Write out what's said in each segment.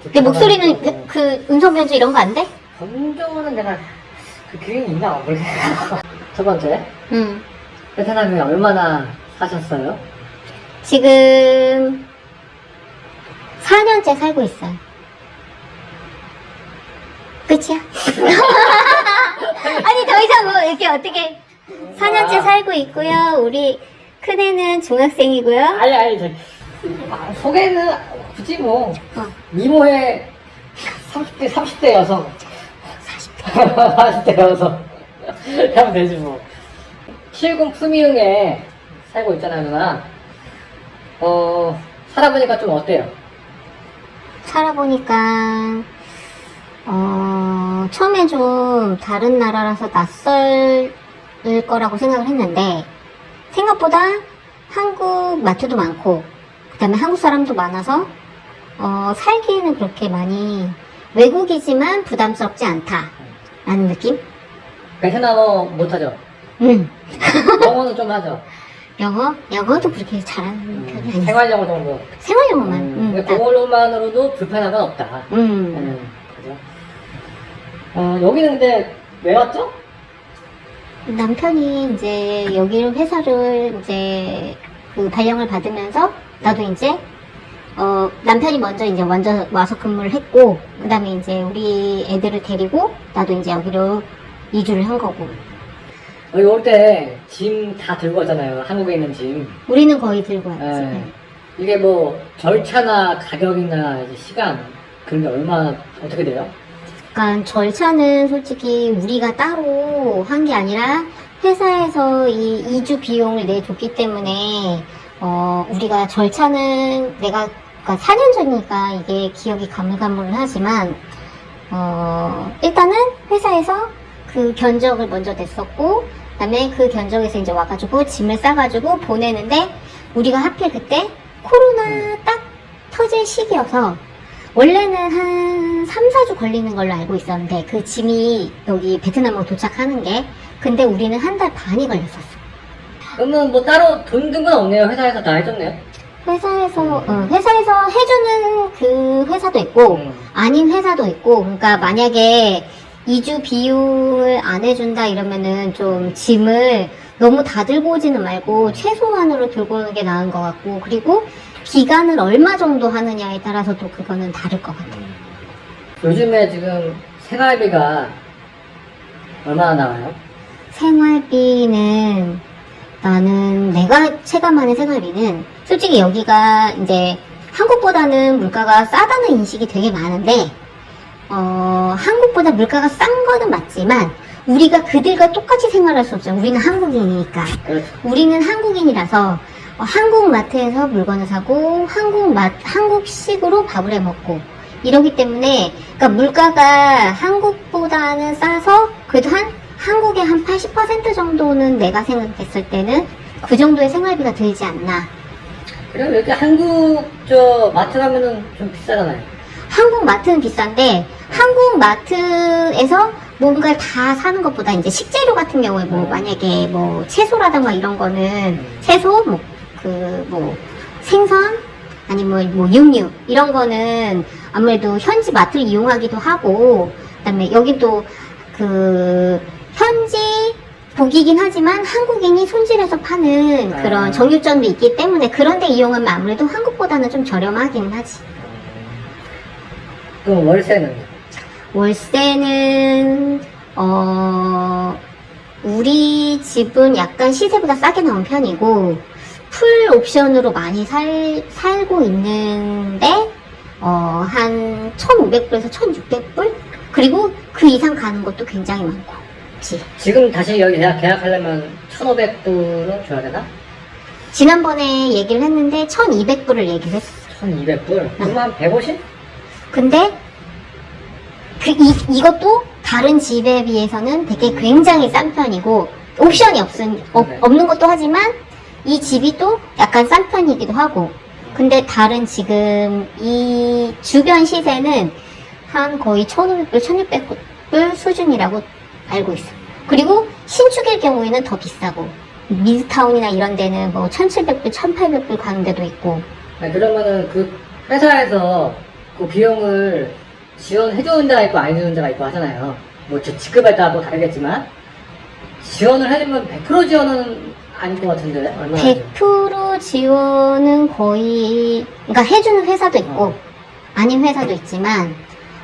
내 목소리는 그 음성 변조 이런 거 안 돼? 변조는 내가 그 기능이 있나 모르겠어. 첫 번째, 응. 베트남에 얼마나 사셨어요? 지금 4년째 살고 있어요. 끝이야? 아니 더 이상 뭐 이렇게 어떻게 4년째 살고 있고요. 우리 큰애는 중학생이고요. 아니, 소개는 굳이 뭐, 미모의 30대 여성. 40대 여성. 하면 되지 뭐. 시군 푸미흥에 살고 있잖아요, 누나. 살아보니까 좀 어때요? 살아보니까 처음에 좀 다른 나라라서 낯설 거라고 생각을 했는데 생각보다 한국 마트도 많고 그 다음에 한국 사람도 많아서 살기에는 그렇게 많이 외국이지만 부담스럽지 않다라는 느낌? 베트남어 못하죠? 응. 영어는 좀 하죠? 영어도 그렇게 잘하는 편이 아니야. 생활영어 정도. 생활 영어만. 근데 그걸로만으로도 불편한 건 없다. 그죠? 여기는 근데 왜 왔죠? 남편이 이제 여기로 회사를 이제 그 발령을 받으면서 나도 이제 남편이 먼저 이제 와서 근무를 했고 그 다음에 이제 우리 애들을 데리고 나도 이제 여기로 이주를 한 거고. 여기 올 때 짐 다 들고 왔잖아요. 한국에 있는 짐. 우리는 거의 들고 왔지. 예. 이게 뭐 절차나 가격이나 이제 시간 그런 게 얼마나 어떻게 돼요? 그러니까 절차는 솔직히 우리가 따로 한 게 아니라 회사에서 이 이주 비용을 내줬기 때문에 우리가 절차는 내가 그러니까 4년 전이니까 이게 기억이 가물가물하지만 일단은 회사에서 그 견적을 먼저 냈었고 그다음에 그 견적에서 이제 와가지고 짐을 싸가지고 보내는데 우리가 하필 그때 코로나 딱 터질 시기여서 원래는 한 3, 4주 걸리는 걸로 알고 있었는데 그 짐이 여기 베트남으로 도착하는 게 근데 우리는 한 달 반이 걸렸었어. 그러면 뭐 따로 돈 든 건 없네요. 회사에서 다 해줬네요. 회사에서 해주는 그 회사도 있고 아닌 회사도 있고 그러니까 만약에 이주 비용을 안 해준다 이러면은 좀 짐을 너무 다 들고 오지는 말고 최소한으로 들고 오는 게 나은 것 같고 그리고 기간을 얼마 정도 하느냐에 따라서도 그거는 다를 것 같아요. 요즘에 지금 생활비가 얼마나 나와요? 생활비는 나는 내가 체감하는 생활비는 솔직히 여기가 이제 한국보다는 물가가 싸다는 인식이 되게 많은데 한국보다 물가가 싼 거는 맞지만 우리가 그들과 똑같이 생활할 수 없죠. 우리는 한국인이니까. 그렇죠. 우리는 한국인이라서 한국 마트에서 물건을 사고 한국식으로 밥을 해 먹고 이러기 때문에 그러니까 물가가 한국보다는 싸서 그래도 한국의 한 80% 정도는 내가 생각했을 때는 그 정도의 생활비가 들지 않나. 그럼 여기 한국 저 마트 가면은 좀 비싸잖아요. 한국 마트는 비싼데 한국 마트에서 뭔가를 다 사는 것보다 이제 식재료 같은 경우에 뭐 만약에 뭐 채소라든가 이런 거는 채소 뭐 생선 아니면 뭐 육류 이런 거는 아무래도 현지 마트를 이용하기도 하고 그다음에 여기도 그 현지 고기긴 하지만 한국인이 손질해서 파는 그런 정육점도 있기 때문에 그런 데 이용하면 아무래도 한국보다는 좀 저렴하기는 하지. 그럼 월세는? 월세는 우리 집은 약간 시세보다 싸게 나온 편이고 풀 옵션으로 많이 살고 있는데 한 1,500불에서 1,600불? 그리고 그 이상 가는 것도 굉장히 많고. 그치? 지금 다시 여기 계약하려면 1,500불은 줘야 되나? 지난번에 얘기를 했는데 1,200불을 얘기를 했어. 1,200불? 그럼 한 150? 근데 이것도 다른 집에 비해서는 되게 굉장히 싼 편이고 옵션이 없는 것도 하지만 이 집이 또 약간 싼 편이기도 하고 근데 다른 지금 이 주변 시세는 한 거의 1,500불, 1,600불 수준이라고 알고 있어. 그리고 신축일 경우에는 더 비싸고 미드타운이나 이런 데는 뭐 1,700불, 1,800불 가는 데도 있고. 그러면은 그 회사에서 그 비용을 지원해주는 데가 있고 안 해주는 데가 있고 하잖아요. 뭐 직급에 따라 또 다르겠지만 지원을 해주면 100% 지원은 아닐 것 같은데 얼마나 하죠? 100% 지원은 거의, 그러니까 해주는 회사도 있고, 아닌 회사도 있지만,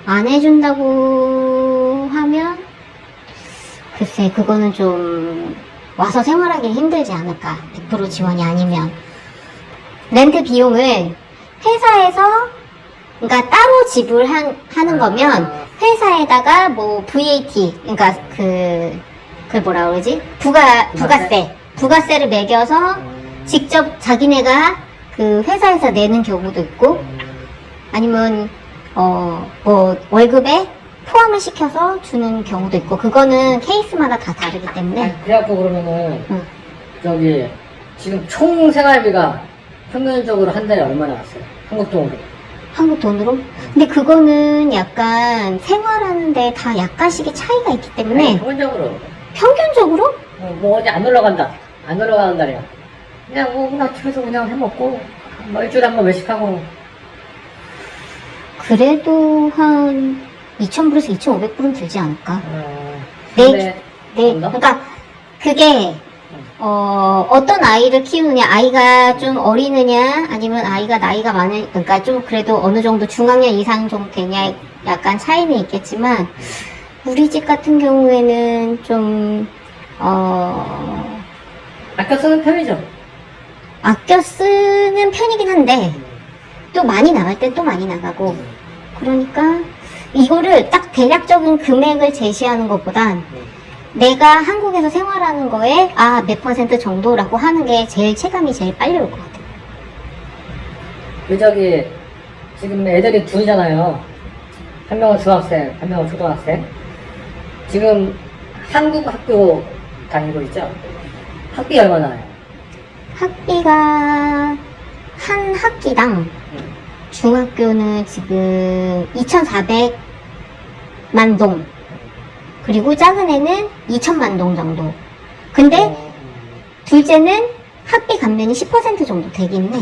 안 해준다고 하면, 글쎄, 그거는 좀, 와서 생활하기 힘들지 않을까. 100% 지원이 아니면. 렌트 비용을 회사에서, 그러니까 따로 지불하는 거면, 회사에다가 뭐, VAT, 그러니까 그걸 뭐라 그러지? 부가세를 매겨서 직접 자기네가 그 회사에서 내는 경우도 있고, 아니면 뭐 월급에 포함을 시켜서 주는 경우도 있고, 그거는 케이스마다 다 다르기 때문에. 그래갖고 그러면은 응. 저기 지금 총 생활비가 평균적으로 한 달에 얼마 나왔어요? 한국 돈으로? 한국 돈으로? 근데 그거는 약간 생활하는데 다 약간씩의 차이가 있기 때문에 평균적으로 평균적으로 뭐 어디 안 놀러 간다. 안 놀러 가는 날이야. 그냥 집에서 그냥 해먹고 뭐 일주일에 한 번 외식하고. 그래도 한 2,000불에서 2,500불은 들지 않을까? 근데 그러니까 그게 어떤 아이를 키우느냐, 아이가 좀 어리느냐, 아니면 아이가 나이가 그러니까 좀 그래도 어느 정도 중학년 이상 정도 되냐, 약간 차이는 있겠지만, 우리 집 같은 경우에는 좀, 아껴 쓰는 편이죠. 아껴 쓰는 편이긴 한데, 또 많이 나갈 땐 또 많이 나가고, 그러니까, 이거를 딱 대략적인 금액을 제시하는 것보단, 내가 한국에서 생활하는 거에 몇 퍼센트 정도라고 하는 게 제일 체감이 제일 빨리 올 것 같아요. 저기 지금 애들이 둘이잖아요. 한 명은 중학생, 한 명은 초등학생. 지금 한국 학교 다니고 있죠? 학비 얼마나 나요? 학비가 한 학기당 중학교는 지금 2,400만 동, 그리고 작은 애는 2천만 동 정도. 근데 둘째는 학비 감면이 10% 정도 되긴 해.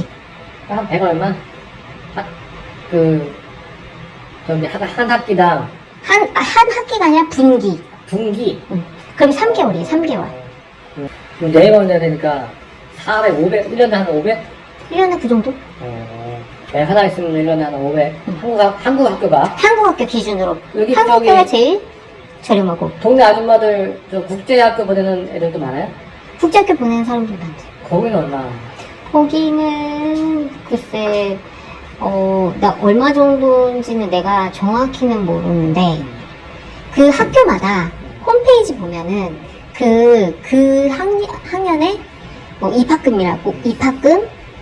한 100 얼마? 한 학기당 한 학기가 아니라 분기. 분기. 그럼 3개월이에요, 3개월. 그럼 4번 내야 되니까 400, 500, 1년에 한 500? 1년에 그 정도? 애 하나 있으면 1년에 한 500. 한국 학교가? 한국 학교 기준으로. 여기 한국 저기- 학교가 제일 저렴하고. 동네 아줌마들 국제학교 보내는 애들도 많아요? 국제학교 보내는 사람들 많지. 거기는 얼마? 거기는 글쎄 나 얼마 정도인지는 내가 정확히는 모르는데 그 학교마다 홈페이지 보면은 그 학년에 뭐 입학금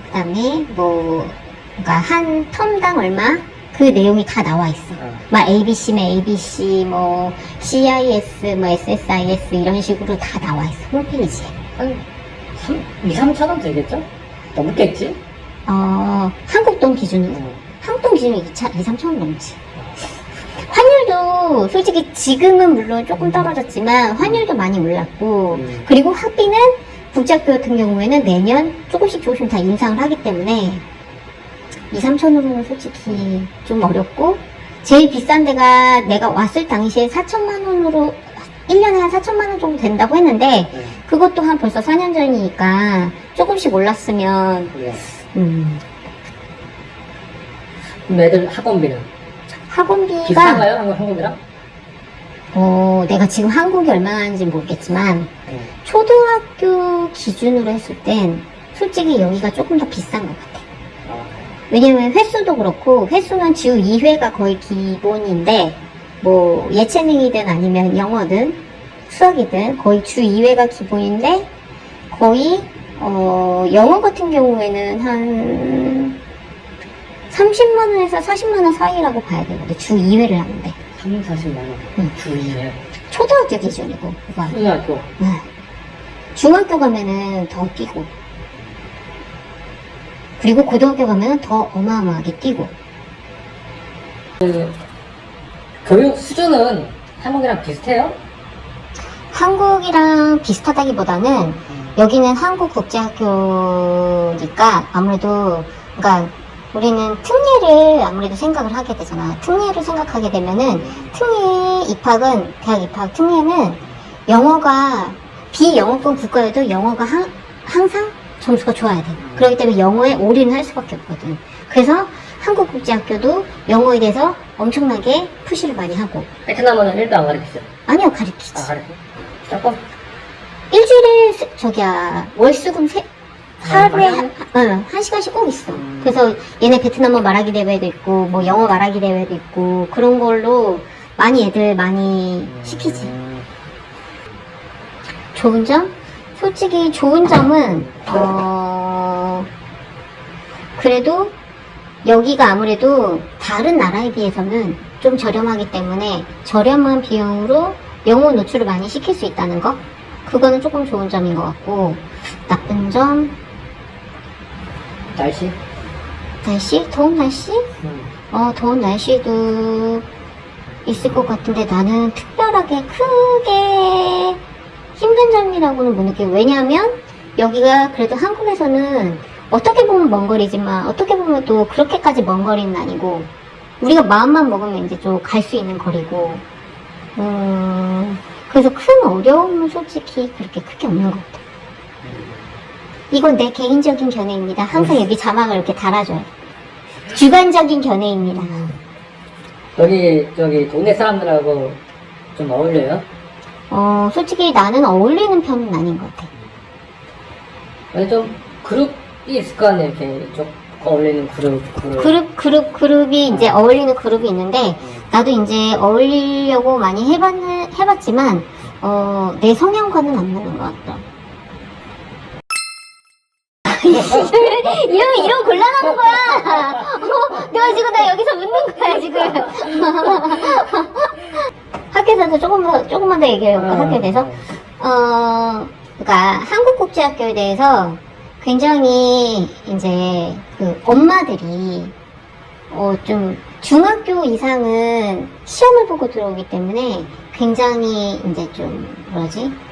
그다음에 뭐 그러니까 한 텀당 얼마 그 내용이 다 나와 있어. 막 ABC면 ABC 뭐 CIS 뭐 SSIS 이런 식으로 다 나와 있어 홈페이지에. 한 2, 3천 원 되겠죠? 넘겠지? 한국 돈 기준으로. 한국 돈 기준으로 2, 3천 원 넘지. 환율도 솔직히 지금은 물론 조금 떨어졌지만 환율도 많이 올랐고, 그리고 학비는 국제학교 같은 경우에는 매년 조금씩 다 인상을 하기 때문에 2, 3천으로는 솔직히 좀 어렵고, 제일 비싼 데가 내가 왔을 당시에 4천만 원으로 1년에 한 4천만 원 정도 된다고 했는데 그것도 한 벌써 4년 전이니까 조금씩 올랐으면 예. 그럼 애들 학원비는? 학원비가 비싼가요? 한국이랑? 내가 지금 한국이 얼마인지 모르겠지만 초등학교 기준으로 했을 땐 솔직히 여기가 조금 더 비싼 것 같아. 왜냐면 횟수도 그렇고, 횟수는 주 2회가 거의 기본인데 뭐 예체능이든 아니면 영어든 수학이든 거의 주 2회가 기본인데, 거의 영어 같은 경우에는 한 30만원에서 40만원 사이라고 봐야 되거든. 주 2회를 하는데 3, 40만 원. 주 2회. 초등학교 기준이고 그거. 초등학교. 중학교 가면은 더 뛰고, 그리고 고등학교 가면은 더 어마어마하게 뛰고. 교육 수준은 한국이랑 비슷해요? 한국이랑 비슷하다기보다는 여기는 한국 국제학교니까 아무래도 그러니까 우리는 특례를 아무래도 생각을 하게 되잖아. 특례를 생각하게 되면은 특례 입학은 대학 입학 특례는 영어가 비영어권 국가여도 영어가 항상 점수가 좋아야 돼. 그렇기 때문에 영어에 올인을 할 수밖에 없거든. 그래서 한국국제학교도 영어에 대해서 엄청나게 푸시를 많이 하고. 베트남어는 1도 안 가르치죠? 아니요, 가르치지. 아, 가르쳐? 조금? 일주일에 월수금 하루에 맞아요? 한 시간씩 꼭 있어. 그래서 얘네 베트남어 말하기 대회도 있고 뭐 영어 말하기 대회도 있고 그런 걸로 많이 애들 많이 시키지. 좋은 점? 솔직히 좋은 점은 그래도 여기가 아무래도 다른 나라에 비해서는 좀 저렴하기 때문에 저렴한 비용으로 영어 노출을 많이 시킬 수 있다는 거? 그거는 조금 좋은 점인 것 같고, 나쁜 점? 날씨? 날씨? 더운 날씨? 더운 날씨도 있을 것 같은데 나는 특별하게 크게 힘든 점이라고는 못 느껴요. 왜냐하면 여기가 그래도 한국에서는 어떻게 보면 먼 거리지만 어떻게 보면 또 그렇게까지 먼 거리는 아니고 우리가 마음만 먹으면 이제 좀 갈 수 있는 거리고 그래서 큰 어려움은 솔직히 그렇게 크게 없는 것 같아요. 이건 내 개인적인 견해입니다. 항상 여기 자막을 이렇게 달아줘요. 주관적인 견해입니다. 저기 동네 사람들하고 좀 어울려요? 솔직히 나는 어울리는 편은 아닌 것 같아. 아니, 좀 그룹이 있을 거 아니에요? 이렇게 좀 어울리는 그룹이 이제 어울리는 그룹이 있는데, 나도 이제 어울리려고 많이 해봤지만, 내 성향과는 안 맞는 것 같다. 이러면 곤란하는 거야! 내가 지금 나 여기서 묻는 거야, 지금. 학교에 대해서 조금만 더 얘기해볼까, 학교에 대해서? 그러니까, 한국국제학교에 대해서 굉장히, 이제, 엄마들이, 좀, 중학교 이상은 시험을 보고 들어오기 때문에 굉장히, 이제 좀,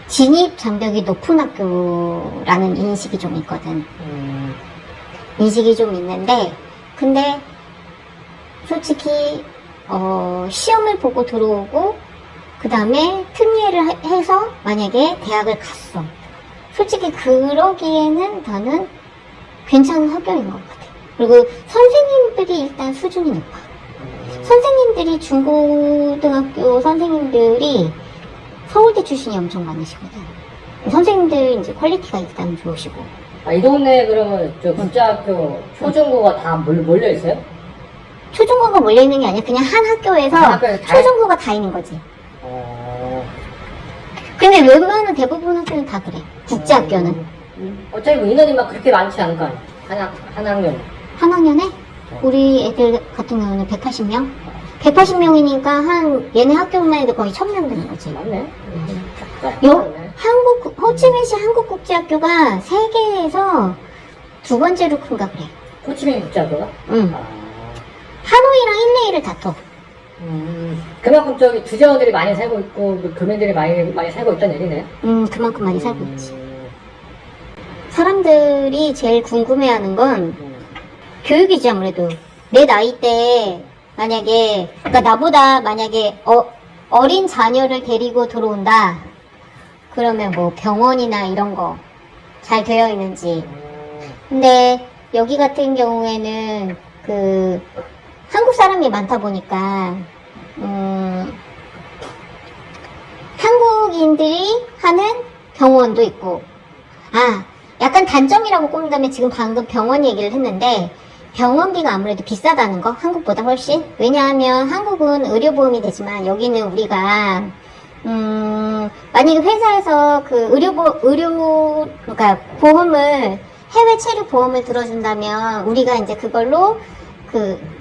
진입 장벽이 높은 학교라는 인식이 좀 있거든. 인식이 좀 있는데, 근데, 솔직히, 시험을 보고 들어오고, 그 다음에 특례를 해서 만약에 대학을 갔어. 솔직히 그러기에는 나는 괜찮은 학교인 것 같아. 그리고 선생님들이 일단 수준이 높아. 선생님들이 중고등학교 선생님들이 서울대 출신이 엄청 많으시거든. 선생님들 이제 퀄리티가 일단 좋으시고. 아, 이 동네 그러면 저 국제학교 초중고가 다 몰려 있어요? 초중고가 몰려있는 게 아니라 그냥 한 학교에서 초중고가 다 있는 거지. 근데 웬만한 대부분 학교는 다 그래. 국제학교는. 어차피 뭐 인원이 막 그렇게 많지 않을 거 아니야? 한 학년. 한 학년에? 우리 애들 같은 경우는 180명? 180명이니까 얘네 학교만 해도 거의 1000명 되는 거지. 맞네. 호치민시 한국국제학교가 세계에서 두 번째로 큰가 그래. 호치민 국제학교가? 응. 하노이랑 일레이를 다퉈. 그만큼 저기 주재원들이 많이 살고 있고 교민들이 많이 살고 있다는 얘기네. 그만큼 많이 살고 있지. 사람들이 제일 궁금해하는 건 교육이지 아무래도. 내 나이 때 만약에 그러니까 나보다 만약에 어린 자녀를 데리고 들어온다. 그러면 뭐 병원이나 이런 거 잘 되어 있는지. 근데 여기 같은 경우에는 한국 사람이 많다 보니까 한국인들이 하는 병원도 있고, 약간 단점이라고 꼽는다면 지금 방금 병원 얘기를 했는데 병원비가 아무래도 비싸다는 거, 한국보다 훨씬. 왜냐하면 한국은 의료보험이 되지만 여기는 우리가 만약에 회사에서 그러니까 보험을, 해외 체류 보험을 들어준다면 우리가 이제 그걸로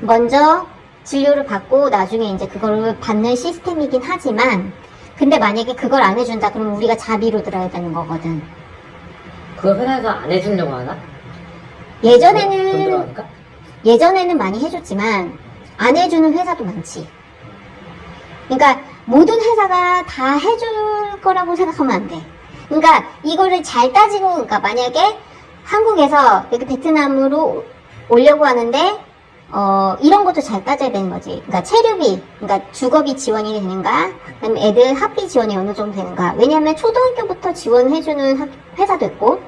먼저 진료를 받고 나중에 이제 그걸 받는 시스템이긴 하지만, 근데 만약에 그걸 안 해준다 그러면 우리가 자비로 들어야 되는 거거든. 그걸 회사에서 안 해주려고 하나? 예전에는 많이 해줬지만 안 해주는 회사도 많지. 그러니까 모든 회사가 다 해줄 거라고 생각하면 안 돼. 그러니까 이거를 잘 따지고, 그러니까 만약에 한국에서 여기 베트남으로 오려고 하는데 이런 것도 잘 따져야 되는 거지. 그러니까 체류비, 그러니까 주거비 지원이 되는가, 그다음에 애들 학비 지원이 어느 정도 되는가. 왜냐면 초등학교부터 지원해주는 회사도 있고,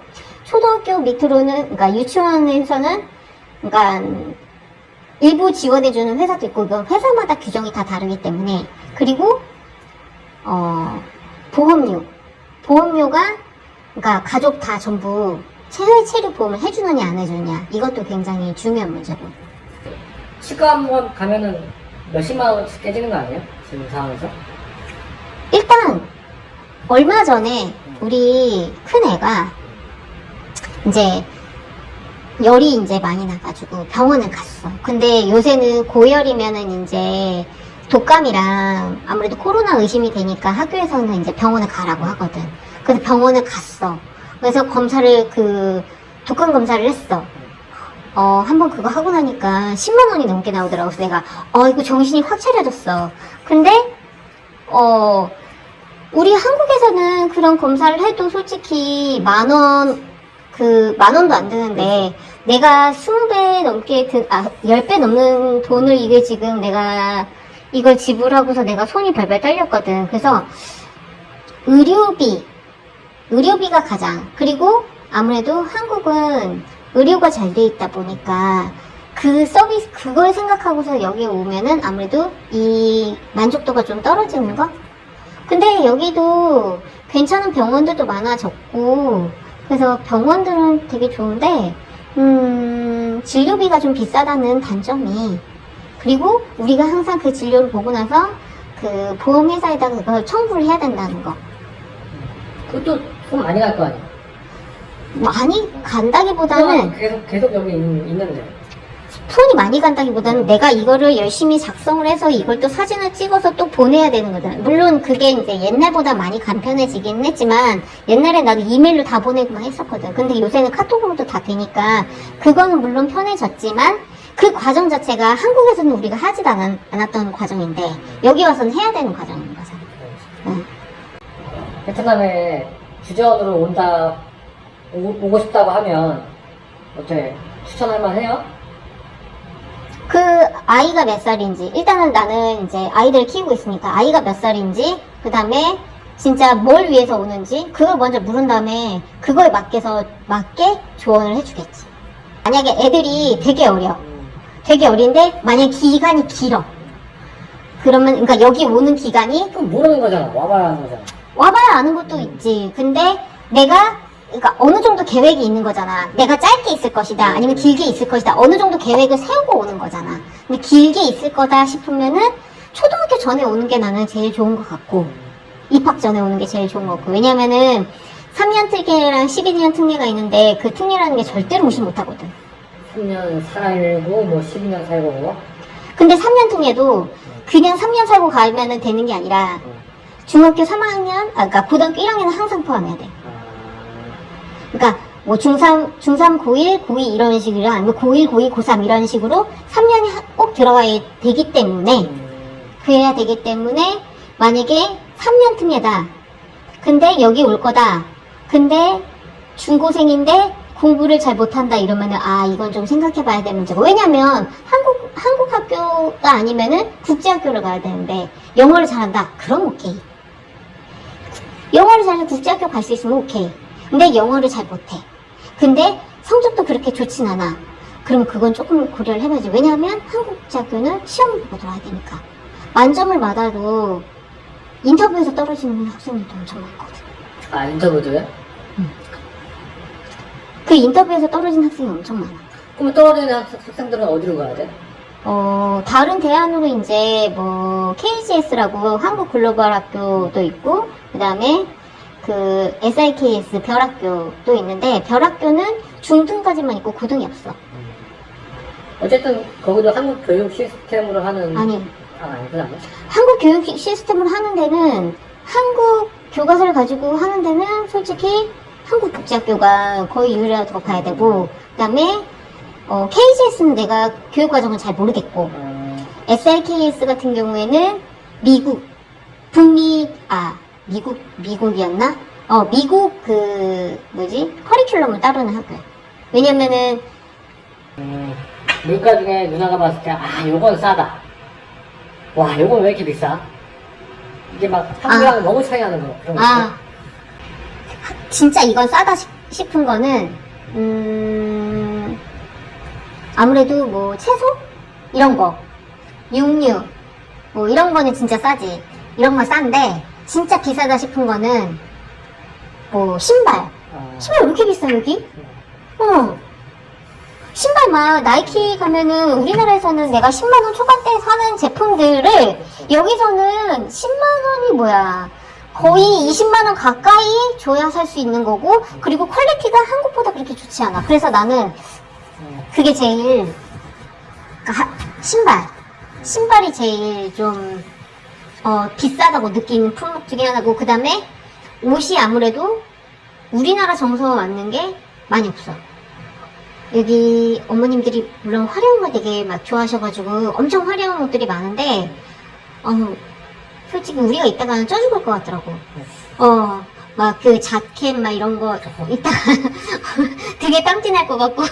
초등학교 밑으로는, 그러니까 유치원에서는, 그러니까 일부 지원해주는 회사도 있고, 이건 회사마다 규정이 다 다르기 때문에. 그리고 보험료가, 그러니까 가족 다 전부 체류 보험을 해주느냐 안 해주느냐, 이것도 굉장히 중요한 문제고. 치과 한 번 가면은 몇십만 원씩 깨지는 거 아니에요? 지금 상황에서? 일단 얼마 전에 우리 큰 애가 이제 열이 이제 많이 나가지고 병원을 갔어. 근데 요새는 고열이면은 이제 독감이랑 아무래도 코로나 의심이 되니까 학교에서는 이제 병원을 가라고 하거든. 그래서 병원을 갔어. 그래서 독감 검사를 했어. 한번 그거 하고 나니까 10만 원이 넘게 나오더라고. 그래서 내가, 이거 정신이 확 차려졌어. 근데, 우리 한국에서는 그런 검사를 해도 솔직히 만 원도 안 드는데, 내가 20배 넘게, 10배 넘는 돈을 이게 지금 내가 이걸 지불하고서 내가 손이 발발 떨렸거든. 그래서, 의료비가 가장. 그리고 아무래도 한국은 의료가 잘 돼 있다 보니까 그 서비스, 그걸 생각하고서 여기에 오면은 아무래도 이 만족도가 좀 떨어지는 거? 근데 여기도 괜찮은 병원들도 많아졌고, 그래서 병원들은 되게 좋은데, 진료비가 좀 비싸다는 단점이, 그리고 우리가 항상 그 진료를 보고 나서 그 보험회사에다가 그걸 청구를 해야 된다는 거. 그것도 돈 많이 갈 거 아니야? 많이 간다기보다는, 계속 여기 있는데. 손이 많이 간다기보다는 내가 이거를 열심히 작성을 해서 이걸 또 사진을 찍어서 또 보내야 되는 거잖아. 물론 그게 이제 옛날보다 많이 간편해지긴 했지만, 옛날에 나도 이메일로 다 보내고만 했었거든. 근데 요새는 카톡으로도 다 되니까 그거는 물론 편해졌지만, 그 과정 자체가 한국에서는 우리가 하지도 않았던 과정인데 여기 와서는 해야 되는 과정인 거잖아. 응. 베트남에 주재원으로 오고 싶다고 하면 어때? 추천할 만해요? 그 아이가 몇 살인지, 일단은 나는 이제 아이들을 키우고 있으니까 아이가 몇 살인지, 그 다음에 진짜 뭘 위해서 오는지 그걸 먼저 물은 다음에 그거에 맞게 조언을 해주겠지. 만약에 애들이 되게 어린데 만약 기간이 길어, 그러면 그러니까 여기 오는 기간이, 그럼 모르는 거잖아. 와봐야 하는 거잖아. 와봐야 아는 것도 있지. 근데 그러니까 어느 정도 계획이 있는 거잖아. 내가 짧게 있을 것이다, 아니면 길게 있을 것이다. 어느 정도 계획을 세우고 오는 거잖아. 근데 길게 있을 거다 싶으면은 초등학교 전에 오는 게 나는 제일 좋은 것 같고, 입학 전에 오는 게 제일 좋은 것 같고. 왜냐면은 3년 특례랑 12년 특례가 있는데 그 특례라는 게 절대로 무시 못 하거든. 3년 살고 뭐 12년 살고 뭐. 근데 3년 특례도 그냥 3년 살고 가면은 되는 게 아니라 중학교 3학년, 그러니까 고등학교 1학년은 항상 포함해야 돼. 그러니까 뭐 중3, 고1, 고2 이런 식이라, 아니면 고1, 고2, 고3 이런 식으로 3년이 꼭 들어가야 되기 때문에, 그래야 되기 때문에 만약에 3년 특례다. 근데 여기 올 거다. 근데 중고생인데 공부를 잘 못한다 이러면은, 이건 좀 생각해 봐야 될 문제고. 왜냐면 한국 학교가 아니면은 국제학교를 가야 되는데 영어를 잘한다. 그럼 오케이. 영어를 잘해서 국제학교 갈 수 있으면 오케이. 근데 영어를 잘 못해. 근데 성적도 그렇게 좋진 않아. 그럼 그건 조금 고려를 해봐야지. 왜냐하면 한국 국제학교는 시험을 보고 들어와야 되니까. 만점을 받아도 인터뷰에서 떨어지는 학생들도 엄청 많거든. 인터뷰도요? 그 인터뷰에서 떨어진 학생이 엄청 많아. 그럼 떨어지는 학생들은 어디로 가야 돼? 다른 대안으로 이제 뭐 KGS라고 한국 글로벌 학교도 있고, 그 다음에 그 SIKS 별학교도 있는데, 별학교는 중등까지만 있고 고등이 없어. 어쨌든 거기도 한국 교육 시스템으로 하는. 아니, 그건 아니야? 한국 교육 시스템으로 하는 데는, 한국 교과서를 가지고 하는 데는 솔직히 한국 국제학교가 거의 유일하다고 봐야 되고, 그 다음에 KGS는 내가 교육과정은 잘 모르겠고, SIKS 같은 경우에는 미국이었나? 미국 커리큘럼을 따르는 학교야. 왜냐면은 물가 중에 누나가 봤을 때, 아, 요건 싸다. 와, 요건 왜 이렇게 비싸? 이게 막 한국이랑 너무 차이 나는 거. 그런 거 있어? 아, 진짜 이건 싸다 싶은 거는, 아무래도 뭐 채소? 이런 거. 육류. 뭐 이런 거는 진짜 싸지. 이런 건 싼데, 진짜 비싸다 싶은 거는, 뭐, 신발. 신발 왜 이렇게 비싸, 여기? 신발 막, 나이키 가면은, 우리나라에서는 내가 10만원 초반대에 사는 제품들을, 여기서는 10만원이 뭐야. 거의 20만원 가까이 줘야 살 수 있는 거고, 그리고 퀄리티가 한국보다 그렇게 좋지 않아. 그래서 나는, 그게 제일, 그러니까 신발이 제일 좀, 비싸다고 느끼는 품목 중에 하나고, 그 다음에, 옷이 아무래도, 우리나라 정서와 맞는 게 많이 없어. 여기 어머님들이 물론 화려한 거 되게 막 좋아하셔가지고 엄청 화려한 옷들이 많은데 솔직히 우리가 이따가는 쪄 죽을 것 같더라고. 막 그 자켓 막 이런 거 이따가 되게 땀띠 날 것 같고.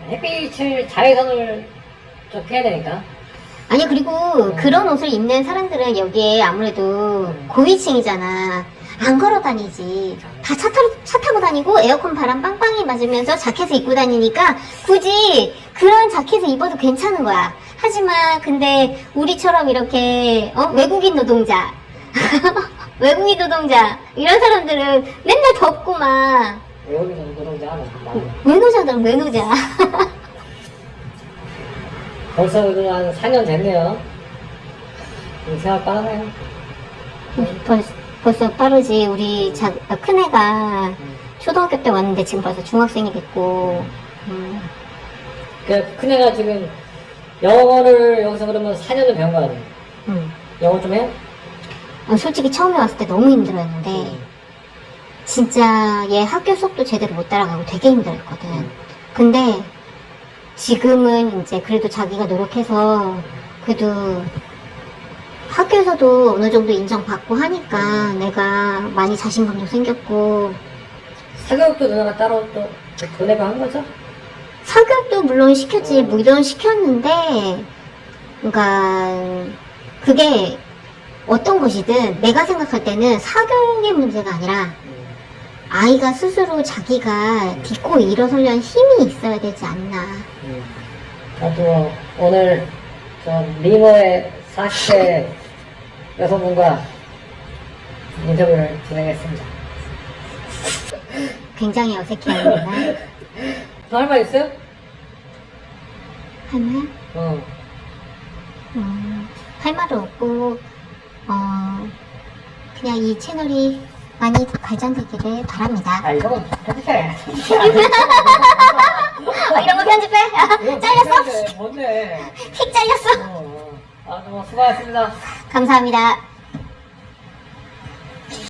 햇빛을 자외선을 좀 피해야 되니까. 아니 그리고 그런 옷을 입는 사람들은 여기에 아무래도 고위층이잖아. 안 걸어 다니지. 다 차 타고 다니고 에어컨 바람 빵빵히 맞으면서 자켓을 입고 다니니까 굳이 그런 자켓을 입어도 괜찮은 거야. 하지만 근데 우리처럼 이렇게 외국인 노동자 외국인 노동자 이런 사람들은 맨날 덥고 막 외국인 노동자 많아요. 외노자들은 외노자. 벌써 그래도 한 4년 됐네요. 생각 빠르네요. 벌써 빠르지. 우리 큰애가 초등학교 때 왔는데 지금 벌써 중학생이 됐고. 그 큰애가 지금 영어를 여기서 그러면 4년을 배운 거 아니에요? 영어 좀 해? 솔직히 처음에 왔을 때 너무 힘들었는데 진짜 얘 학교 수업도 제대로 못 따라가고 되게 힘들었거든. 근데 지금은 이제 그래도 자기가 노력해서 그래도 학교에서도 어느 정도 인정받고 하니까 내가 많이 자신감도 생겼고. 사교육도 누나가 따로 또 보내고 한 거죠? 사교육도 물론 시켰지. 물론 시켰는데 그러니까 그게 어떤 것이든 내가 생각할 때는 사교육의 문제가 아니라 아이가 스스로 자기가 딛고 일어서려는 힘이 있어야 되지 않나. 나도 오늘 저 리모의 40대 여성분과 인터뷰를 진행했습니다. 굉장히 어색해하는구나. 너 할 말 있어요? 하나? 할 말은 없고 그냥 이 채널이 많이 발전되기를 바랍니다. 아, 이건 편집해. 이런 거 편집해? 잘렸어? 뭔데? 픽 잘렸어? 아, 정말 수고하셨습니다. 감사합니다.